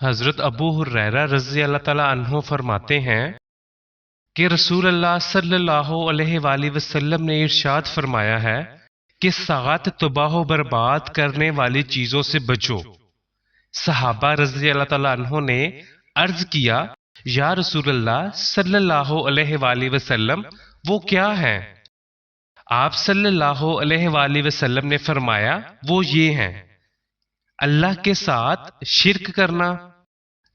حضرت ابو ہریرہ رضی اللہ تعالیٰ عنہ فرماتے ہیں کہ رسول اللہ صلی اللہ علیہ وآلہ وسلم نے ارشاد فرمایا ہے کہ ساعت تباہ و برباد کرنے والی چیزوں سے بچو۔ صحابہ رضی اللہ تعالیٰ عنہ نے عرض کیا، یا رسول اللہ صلی اللہ علیہ وآلہ وسلم وہ کیا ہیں؟ آپ صلی اللہ علیہ وآلہ وسلم نے فرمایا، وہ یہ ہیں: اللہ کے ساتھ شرک کرنا،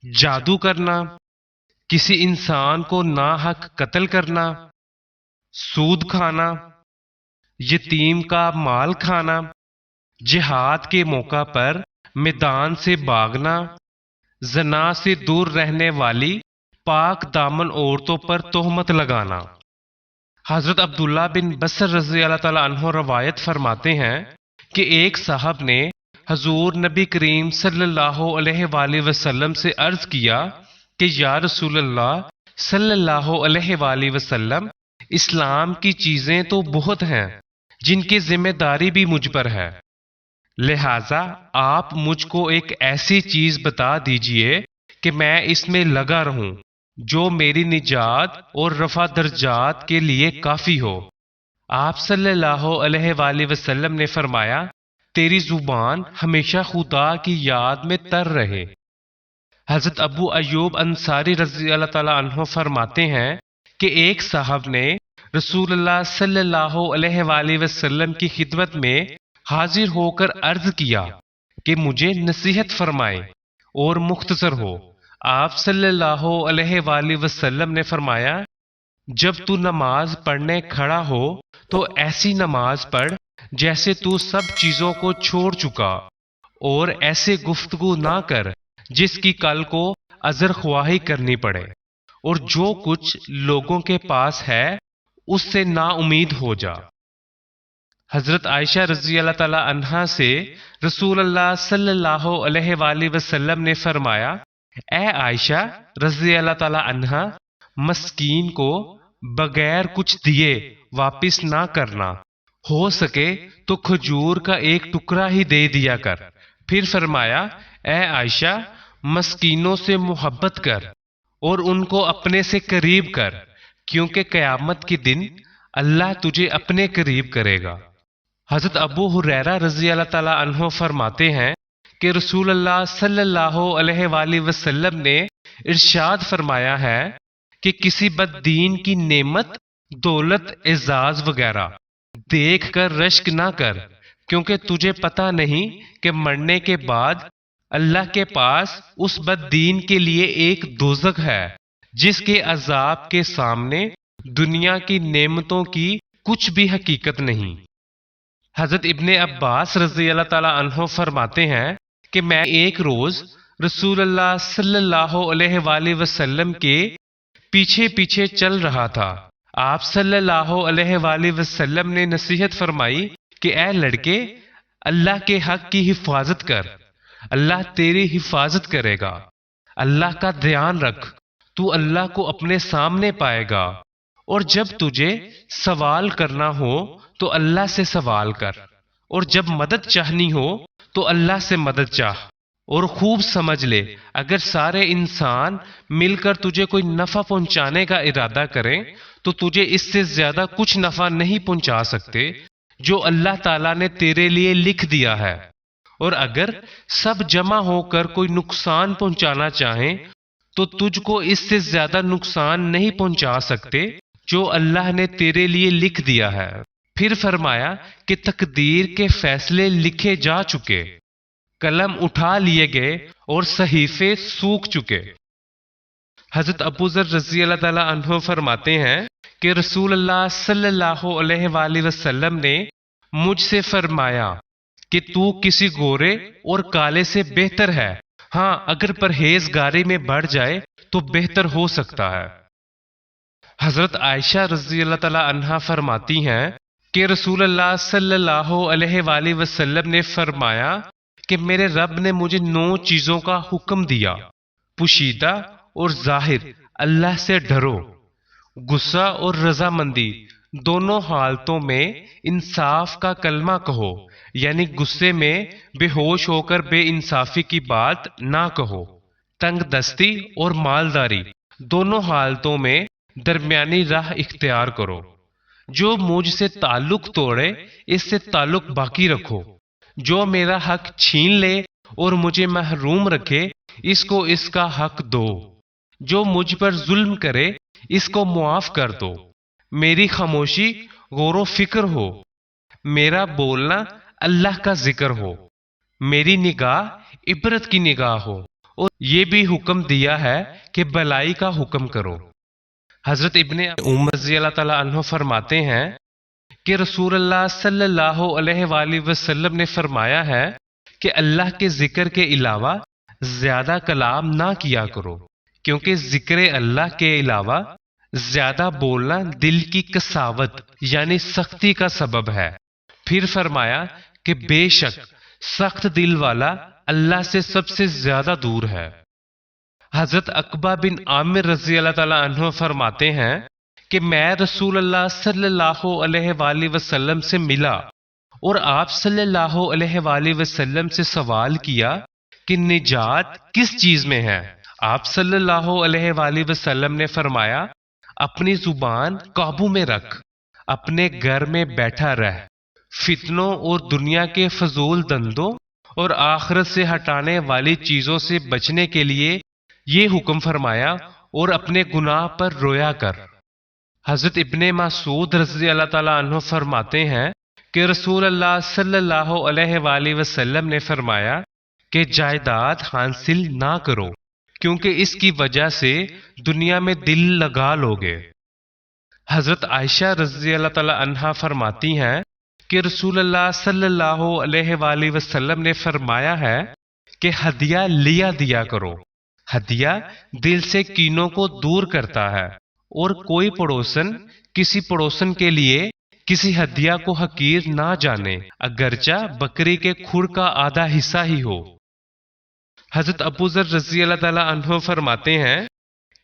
جادو کرنا، کسی انسان کو ناحق قتل کرنا، سود کھانا، یتیم کا مال کھانا، جہاد کے موقع پر میدان سے بھاگنا، زنا سے دور رہنے والی پاک دامن عورتوں پر تہمت لگانا۔ حضرت عبداللہ بن بصر رضی اللہ تعالیٰ عنہ روایت فرماتے ہیں کہ ایک صاحب نے حضور نبی کریم صلی اللہ علیہ وآلہ وسلم سے عرض کیا کہ یا رسول اللہ صلی اللہ علیہ وآلہ وسلم، اسلام کی چیزیں تو بہت ہیں جن کی ذمہ داری بھی مجھ پر ہے، لہذا آپ مجھ کو ایک ایسی چیز بتا دیجئے کہ میں اس میں لگا رہوں جو میری نجات اور رفع درجات کے لیے کافی ہو۔ آپ صلی اللہ علیہ وآلہ وسلم نے فرمایا، تیری زبان ہمیشہ خدا کی یاد میں تر رہے۔ حضرت ابو ایوب انصاری رضی اللہ تعالیٰ عنہ فرماتے ہیں کہ ایک صاحب نے رسول اللہ صلی اللہ علیہ وآلہ وسلم کی خدمت میں حاضر ہو کر عرض کیا کہ مجھے نصیحت فرمائے اور مختصر ہو۔ آپ صلی اللہ علیہ وآلہ وسلم نے فرمایا، جب تو نماز پڑھنے کھڑا ہو تو ایسی نماز پڑھ جیسے تو سب چیزوں کو چھوڑ چکا، اور ایسے گفتگو نہ کر جس کی کل کو عذر خواہی کرنی پڑے، اور جو کچھ لوگوں کے پاس ہے اس سے نا امید ہو جا۔ حضرت عائشہ رضی اللہ تعالی عنہا سے رسول اللہ صلی اللہ علیہ وآلہ وسلم نے فرمایا، اے عائشہ رضی اللہ تعالی عنہا، مسکین کو بغیر کچھ دیے واپس نہ کرنا، ہو سکے تو کھجور کا ایک ٹکڑا ہی دے دیا کر۔ پھر فرمایا، اے عائشہ، مسکینوں سے محبت کر اور ان کو اپنے سے قریب کر، کیونکہ قیامت کے دن اللہ تجھے اپنے قریب کرے گا۔ حضرت ابو ہریرہ رضی اللہ تعالی عنہ فرماتے ہیں کہ رسول اللہ صلی اللہ علیہ وآلہ وسلم نے ارشاد فرمایا ہے کہ کسی بد دین کی نعمت، دولت، اعزاز وغیرہ دیکھ کر رشک نہ کر، کیونکہ تجھے پتہ نہیں کہ مرنے کے بعد اللہ کے پاس اس بد دین کے لیے ایک دوزخ ہے جس کے عذاب کے سامنے دنیا کی نعمتوں کی کچھ بھی حقیقت نہیں۔ حضرت ابن عباس رضی اللہ تعالی عنہ فرماتے ہیں کہ میں ایک روز رسول اللہ صلی اللہ علیہ وآلہ وسلم کے پیچھے پیچھے چل رہا تھا۔ آپ صلی اللہ علیہ وآلہ وسلم نے نصیحت فرمائی کہ اے لڑکے، اللہ کے حق کی حفاظت کر، اللہ تیری حفاظت کرے گا۔ اللہ کا دھیان رکھ، تو اللہ کو اپنے سامنے پائے گا، اور جب تجھے سوال کرنا ہو تو اللہ سے سوال کر، اور جب مدد چاہنی ہو تو اللہ سے مدد چاہ۔ اور خوب سمجھ لے، اگر سارے انسان مل کر تجھے کوئی نفع پہنچانے کا ارادہ کریں تو تجھے اس سے زیادہ کچھ نفع نہیں پہنچا سکتے جو اللہ تعالیٰ نے تیرے لیے لکھ دیا ہے، اور اگر سب جمع ہو کر کوئی نقصان پہنچانا چاہیں تو تجھ کو اس سے زیادہ نقصان نہیں پہنچا سکتے جو اللہ نے تیرے لیے لکھ دیا ہے۔ پھر فرمایا کہ تقدیر کے فیصلے لکھے جا چکے، قلم اٹھا لیے گئے اور صحیفے سوکھ چکے۔ حضرت ابو ذر رضی اللہ تعالی عنہ فرماتے ہیں کہ رسول اللہ صلی اللہ علیہ وآلہ وسلم نے مجھ سے فرمایا کہ تو کسی گورے اور کالے سے بہتر ہے، ہاں اگر پرہیزگاری میں بڑھ جائے تو بہتر ہو سکتا ہے۔ حضرت عائشہ رضی اللہ تعالی عنہا فرماتی ہیں کہ رسول اللہ صلی اللہ علیہ وآلہ وسلم نے فرمایا کہ میرے رب نے مجھے 9 چیزوں کا حکم دیا: پوشیدہ اور ظاہر اللہ سے ڈرو، غصہ اور رضامندی دونوں حالتوں میں انصاف کا کلمہ کہو، یعنی غصے میں بے ہوش ہو کر بے انصافی کی بات نہ کہو، تنگ دستی اور مالداری دونوں حالتوں میں درمیانی راہ اختیار کرو۔ جو مجھ سے تعلق توڑے اس سے تعلق باقی رکھو، جو میرا حق چھین لے اور مجھے محروم رکھے اس کو اس کا حق دو، جو مجھ پر ظلم کرے اس کو معاف کر دو۔ میری خاموشی غور و فکر ہو، میرا بولنا اللہ کا ذکر ہو، میری نگاہ عبرت کی نگاہ ہو، اور یہ بھی حکم دیا ہے کہ بھلائی کا حکم کرو۔ حضرت ابن عمر رضی اللہ تعالیٰ عنہ فرماتے ہیں کہ رسول اللہ صلی اللہ علیہ وآلہ وسلم نے فرمایا ہے کہ اللہ کے ذکر کے علاوہ زیادہ کلام نہ کیا کرو، کیونکہ ذکر اللہ کے علاوہ زیادہ بولنا دل کی قساوت یعنی سختی کا سبب ہے۔ پھر فرمایا کہ بے شک سخت دل والا اللہ سے سب سے زیادہ دور ہے۔ حضرت عقبہ بن عامر رضی اللہ تعالیٰ عنہ فرماتے ہیں کہ میں رسول اللہ صلی اللہ علیہ وآلہ وسلم سے ملا اور آپ صلی اللہ علیہ وآلہ وسلم سے سوال کیا کہ نجات کس چیز میں ہے؟ آپ صلی اللہ علیہ وآلہ وسلم نے فرمایا اپنی زبان قابو میں رکھ، اپنے گھر میں بیٹھا رہ، فتنوں اور دنیا کے فضول دندوں اور آخرت سے ہٹانے والی چیزوں سے بچنے کے لیے یہ حکم فرمایا، اور اپنے گناہ پر رویا کر۔ حضرت ابن مسعود رضی اللہ تعالیٰ عنہ فرماتے ہیں کہ رسول اللہ صلی اللہ علیہ وآلہ وسلم نے فرمایا کہ جائیداد حاصل نہ کرو، کیونکہ اس کی وجہ سے دنیا میں دل لگا لوگے۔ حضرت عائشہ رضی اللہ تعالیٰ عنہا فرماتی ہیں کہ رسول اللہ صلی اللہ علیہ وآلہ وسلم نے فرمایا ہے کہ ہدیہ لیا دیا کرو، ہدیہ دل سے کینوں کو دور کرتا ہے، اور کوئی پڑوسن کسی پڑوسن کے لیے کسی ہدیہ کو حقیر نہ جانے، اگرچہ بکری کے کھر کا آدھا حصہ ہی ہو۔ حضرت ابو ذر رضی اللہ تعالیٰ عنہ فرماتے ہیں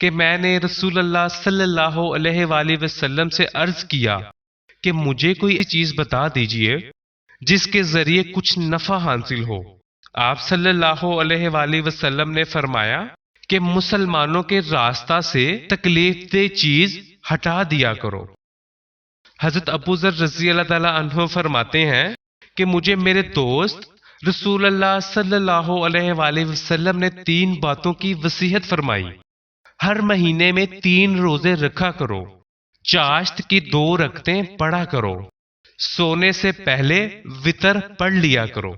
کہ میں نے رسول اللہ صلی اللہ علیہ وآلہ وسلم سے عرض کیا کہ مجھے کوئی چیز بتا دیجئے جس کے ذریعے کچھ نفع حاصل ہو۔ آپ صلی اللہ علیہ وآلہ وسلم نے فرمایا کہ مسلمانوں کے راستہ سے تکلیف دہ چیز ہٹا دیا کرو۔ حضرت ابو ذر رضی اللہ تعالیٰ عنہ فرماتے ہیں کہ مجھے میرے دوست رسول اللہ صلی اللہ علیہ وآلہ وسلم نے 3 باتوں کی وصیت فرمائی۔ ہر مہینے میں 3 روزے رکھا کرو، چاشت کی 2 رکعتیں پڑھا کرو، سونے سے پہلے وتر پڑھ لیا کرو۔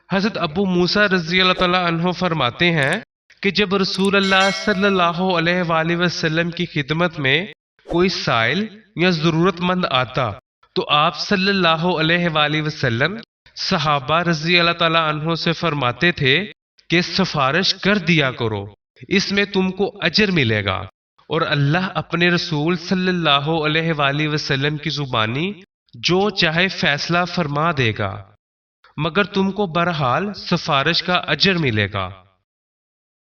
حضرت ابو موسیٰ رضی اللہ تعالیٰ عنہ فرماتے ہیں کہ جب رسول اللہ صلی اللہ علیہ وآلہ وسلم کی خدمت میں کوئی سائل یا ضرورت مند آتا تو آپ صلی اللہ علیہ وآلہ وسلم صحابہ رضی اللہ تعالیٰ عنہ سے فرماتے تھے کہ سفارش کر دیا کرو، اس میں تم کو اجر ملے گا، اور اللہ اپنے رسول صلی اللہ علیہ وآلہ وسلم کی زبانی جو چاہے فیصلہ فرما دے گا، مگر تم کو بہرحال سفارش کا اجر ملے گا۔